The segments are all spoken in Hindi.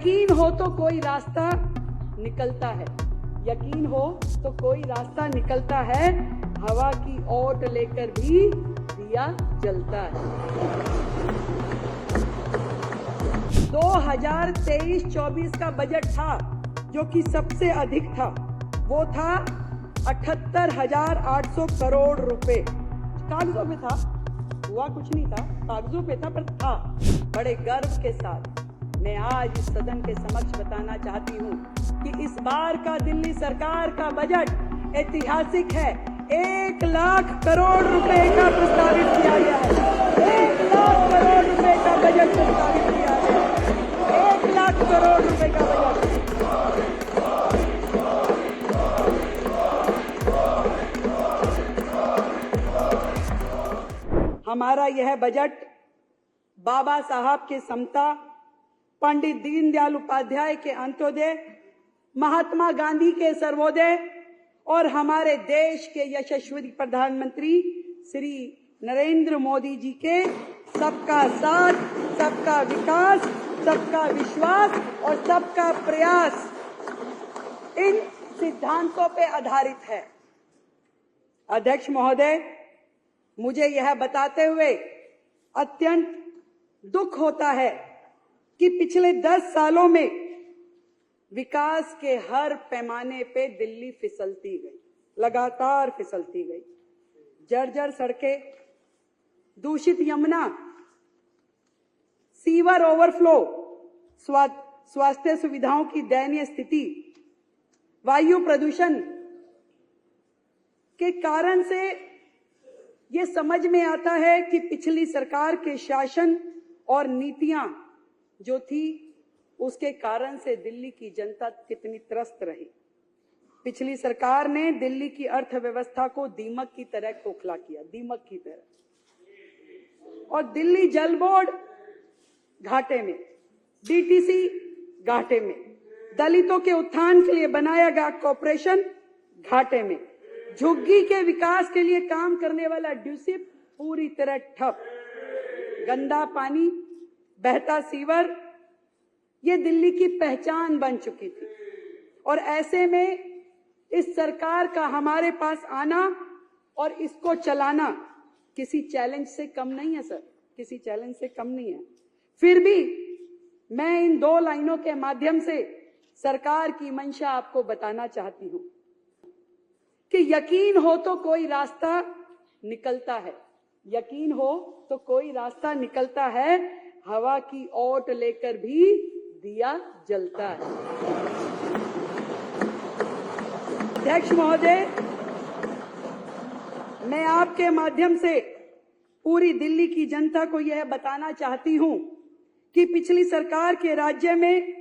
यकीन हो तो कोई रास्ता निकलता है, यकीन हो तो कोई रास्ता निकलता है, हवा की ओट लेकर भी दिया जलता है। 2023-24 का बजट था जो कि सबसे अधिक था, वो था 78,800 करोड़ रुपए। कागजों पे था, हुआ कुछ नहीं था, कागजों पे था पर था। बड़े गर्व के साथ मैं आज इस सदन के समक्ष बताना चाहती हूँ कि इस बार का दिल्ली सरकार का बजट ऐतिहासिक है। 1 लाख करोड़ रुपए का प्रस्तावित किया गया है। 1 लाख करोड़ रुपए का बजट प्रस्तावित किया गया है। 1 लाख करोड़ रुपए का बजट। हमारा यह बजट बाबा साहब के समता, पंडित दीनदयाल उपाध्याय के अंत्योदय, महात्मा गांधी के सर्वोदय और हमारे देश के यशस्वी प्रधानमंत्री श्री नरेंद्र मोदी जी के सबका साथ, सबका विकास, सबका विश्वास और सबका प्रयास, इन सिद्धांतों पे आधारित है। अध्यक्ष महोदय, मुझे यह बताते हुए अत्यंत दुख होता है कि पिछले 10 सालों में विकास के हर पैमाने पे दिल्ली फिसलती गई, लगातार फिसलती गई। जर्जर सड़कें, दूषित यमुना, सीवर ओवरफ्लो, स्वास्थ्य सुविधाओं की दयनीय स्थिति, वायु प्रदूषण के कारण से ये समझ में आता है कि पिछली सरकार के शासन और नीतियां जो थी उसके कारण से दिल्ली की जनता कितनी त्रस्त रही। पिछली सरकार ने दिल्ली की अर्थव्यवस्था को दीमक की तरह खोखला किया, दीमक की तरह। और दिल्ली जल बोर्ड घाटे में, डीटीसी घाटे में, दलितों के उत्थान के लिए बनाया गया कॉर्पोरेशन घाटे में, झुग्गी के विकास के लिए काम करने वाला ड्यूसिप पूरी तरह ठप, गंदा पानी, बहता सीवर, ये दिल्ली की पहचान बन चुकी थी। और ऐसे में इस सरकार का हमारे पास आना और इसको चलाना किसी चैलेंज से कम नहीं है सर, किसी चैलेंज से कम नहीं है। फिर भी मैं इन 2 लाइनों के माध्यम से सरकार की मंशा आपको बताना चाहती हूं कि यकीन हो तो कोई रास्ता निकलता है, यकीन हो तो कोई रास्ता निकलता है, हवा की ओट लेकर भी दिया जलता है। अध्यक्ष महोदय, मैं आपके माध्यम से पूरी दिल्ली की जनता को यह बताना चाहती हूं कि पिछली सरकार के राज्य में,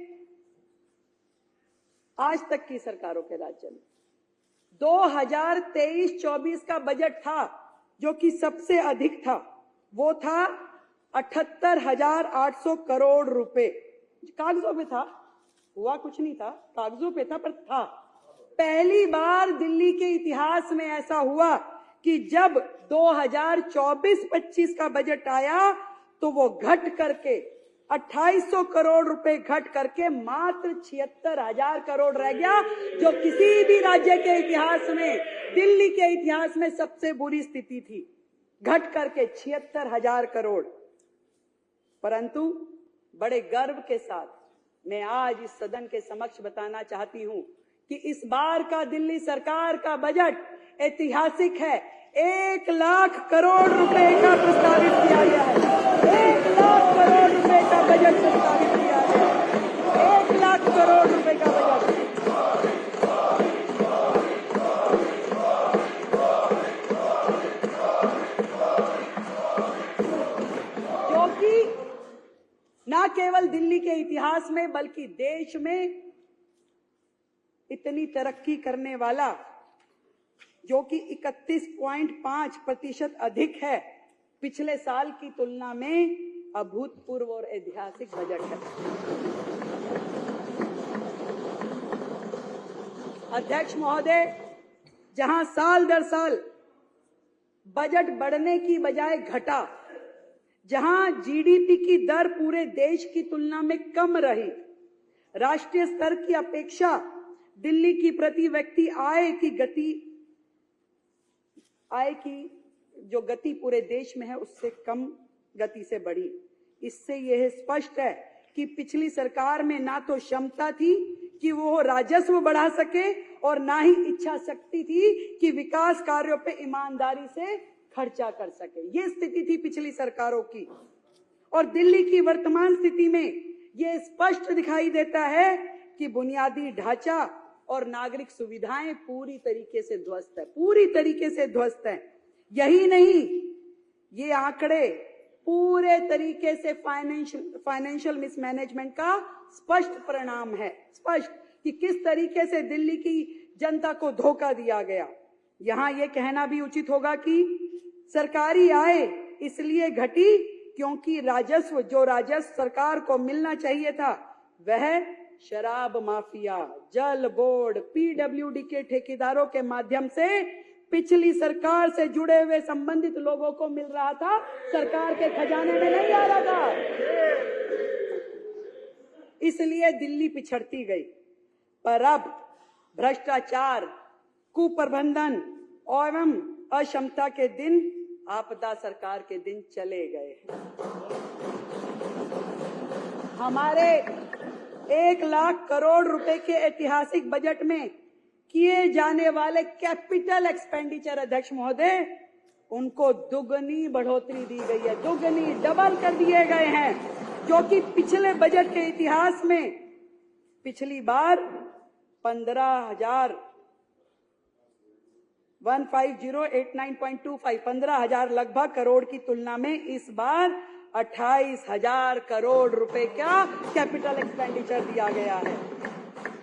आज तक की सरकारों के राज्य में 2023-24 का बजट था जो कि सबसे अधिक था, वो था 78,800 करोड़ रुपए। कागजों पे था, हुआ कुछ नहीं था, कागजों पे था पर था। पहली बार दिल्ली के इतिहास में ऐसा हुआ कि जब 2024-25 का बजट आया तो वो घट करके 2800 करोड़ रुपए घट करके मात्र 76,000 करोड़ रह गया, जो किसी भी राज्य के इतिहास में, दिल्ली के इतिहास में सबसे बुरी स्थिति थी, घट करके 76,000 करोड़। परंतु बड़े गर्व के साथ मैं आज इस सदन के समक्ष बताना चाहती हूं कि इस बार का दिल्ली सरकार का बजट ऐतिहासिक है। 1 लाख करोड़ रुपए का प्रस्तावित किया गया है। 1 लाख करोड़ रुपए का बजट प्रस्तावित किया गया है। 1 लाख करोड़ रुपए का बजट। जो कि न केवल दिल्ली के इतिहास में बल्कि देश में इतनी तरक्की करने वाला, जो कि 31.5% अधिक है, पिछले साल की तुलना में अभूतपूर्व और ऐतिहासिक बजट है। अध्यक्ष महोदय, जहां साल दर साल बजट बढ़ने की बजाय घटा, जहां जीडीपी की दर पूरे देश की तुलना में कम रही, राष्ट्रीय स्तर की अपेक्षा दिल्ली की प्रति व्यक्ति आय की जो गति पूरे देश में है उससे कम गति से बढ़ी। इससे यह स्पष्ट है कि पिछली सरकार में ना तो क्षमता थी कि वो राजस्व बढ़ा सके और ना ही इच्छा शक्ति थी कि विकास कार्यों पे ईमानदारी से खर्चा कर सके। ये स्थिति थी पिछली सरकारों की। और दिल्ली की वर्तमान स्थिति में ये स्पष्ट दिखाई देता है कि बुनियादी ढांचा और नागरिक सुविधाएं पूरी तरीके से ध्वस्त है। यही नहीं, ये आंकड़े पूरे तरीके से फाइनेंशियल मिसमैनेजमेंट का स्पष्ट परिणाम है। स्पष्ट कि किस तरीके से दिल्ली की जनता को धोखा दिया गया। यहां यह कहना भी उचित होगा कि सरकारी आय इसलिए घटी क्योंकि जो राजस्व सरकार को मिलना चाहिए था वह शराब माफिया, जल बोर्ड, पीडब्ल्यूडी के ठेकेदारों के माध्यम से पिछली सरकार से जुड़े हुए संबंधित लोगों को मिल रहा था, सरकार के खजाने में नहीं आ रहा था। इसलिए दिल्ली पिछड़ती गई। पर अब भ्रष्टाचार, कुप्रबंधन एवं अक्षमता के दिन, आपदा सरकार के दिन चले गए। हमारे 1 लाख करोड़ रुपए के ऐतिहासिक बजट में किए जाने वाले कैपिटल एक्सपेंडिचर, अध्यक्ष महोदय, उनको दुगनी बढ़ोतरी दी गई है, दुगनी डबल कर दिए गए हैं, जो कि पिछले बजट के इतिहास में पिछली बार 15,089.25 लगभग करोड़ की तुलना में इस बार 28,000 करोड़ रुपए का कैपिटल एक्सपेंडिचर दिया गया है।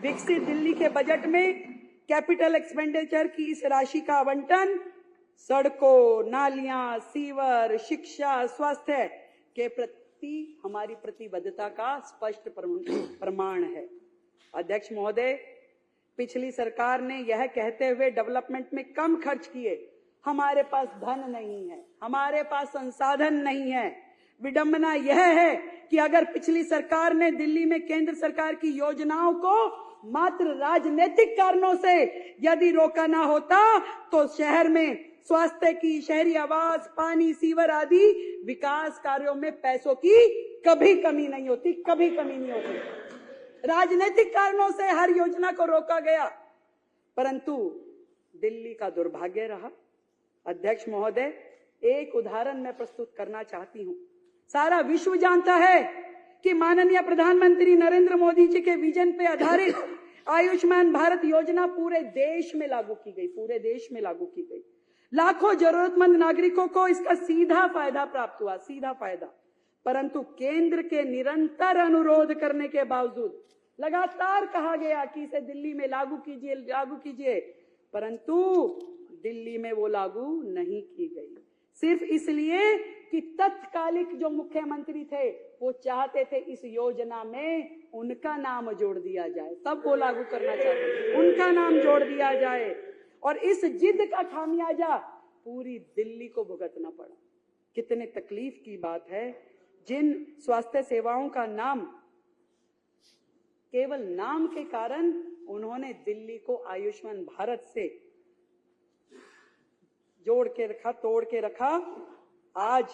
विकसित दिल्ली के बजट में कैपिटल एक्सपेंडिचर की इस राशि का आवंटन सड़कों, नालियां, सीवर, शिक्षा, स्वास्थ्य के प्रति हमारी प्रतिबद्धता का स्पष्ट प्रमाण है। अध्यक्ष महोदय, पिछली सरकार ने यह कहते हुए डेवलपमेंट में कम खर्च किए, हमारे पास धन नहीं है, हमारे पास संसाधन नहीं है। विडंबना यह है कि अगर पिछली सरकार ने दिल्ली में केंद्र सरकार की योजनाओं को मात्र राजनीतिक कारणों से यदि रोका ना होता तो शहर में स्वास्थ्य की, शहरी आवास, पानी, सीवर आदि विकास कार्यों में पैसों की कभी कमी नहीं होती। राजनीतिक कारणों से हर योजना को रोका गया, परंतु दिल्ली का दुर्भाग्य रहा। अध्यक्ष महोदय, एक उदाहरण मैं प्रस्तुत करना चाहती हूं। सारा विश्व जानता है कि माननीय प्रधानमंत्री नरेंद्र मोदी जी के विजन पे आधारित आयुष्मान भारत योजना पूरे देश में लागू की गई। लाखों जरूरतमंद नागरिकों को इसका सीधा फायदा प्राप्त हुआ, परंतु केंद्र के निरंतर अनुरोध करने के बावजूद लगातार कहा गया कि इसे दिल्ली में लागू कीजिए, परंतु दिल्ली में वो लागू नहीं की गई। सिर्फ इसलिए कि तत्कालिक जो मुख्यमंत्री थे वो चाहते थे इस योजना में उनका नाम जोड़ दिया जाए, तब वो लागू करना चाहते थे, उनका नाम जोड़ दिया जाए, और इस जिद का खामियाजा पूरी दिल्ली को भुगतना पड़ा। कितने तकलीफ की बात है, जिन स्वास्थ्य सेवाओं का नाम, केवल नाम के कारण उन्होंने दिल्ली को आयुष्मान भारत से जोड़ के रखा, तोड़ के रखा। आज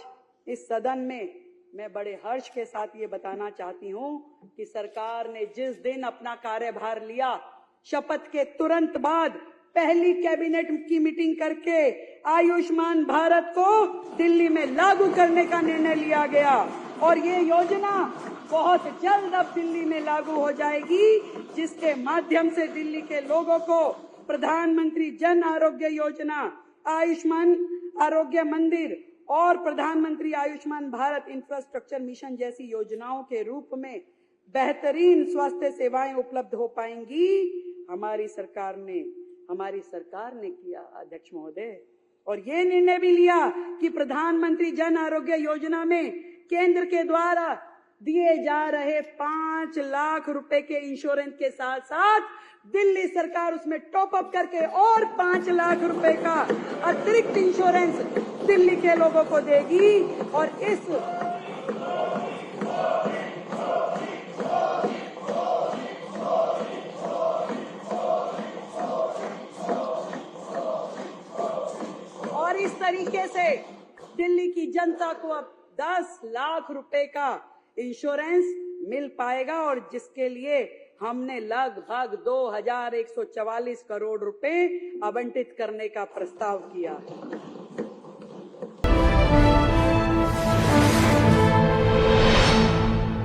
इस सदन में मैं बड़े हर्ष के साथ ये बताना चाहती हूं कि सरकार ने जिस दिन अपना कार्यभार लिया, शपथ के तुरंत बाद पहली कैबिनेट की मीटिंग करके आयुष्मान भारत को दिल्ली में लागू करने का निर्णय लिया गया, और ये योजना बहुत जल्द अब दिल्ली में लागू हो जाएगी, जिसके माध्यम से दिल्ली के लोगों को प्रधानमंत्री जन आरोग्य योजना, आयुष्मान आरोग्य मंदिर और प्रधानमंत्री आयुष्मान भारत इंफ्रास्ट्रक्चर मिशन जैसी योजनाओं के रूप में बेहतरीन स्वास्थ्य सेवाएं उपलब्ध हो पाएंगी। हमारी सरकार ने किया, अध्यक्ष महोदय, और ये निर्णय भी लिया कि प्रधानमंत्री जन आरोग्य योजना में केंद्र के द्वारा दिए जा रहे 5 लाख रुपए के इंश्योरेंस के साथ साथ दिल्ली सरकार उसमें टॉप अप करके और 5 लाख रुपए का अतिरिक्त इंश्योरेंस दिल्ली के लोगों को देगी, और इस तरीके से दिल्ली की जनता को अब 10 लाख रुपए का इंश्योरेंस मिल पाएगा और जिसके लिए हमने लगभग 2144 करोड़ रुपए आवंटित करने का प्रस्ताव किया।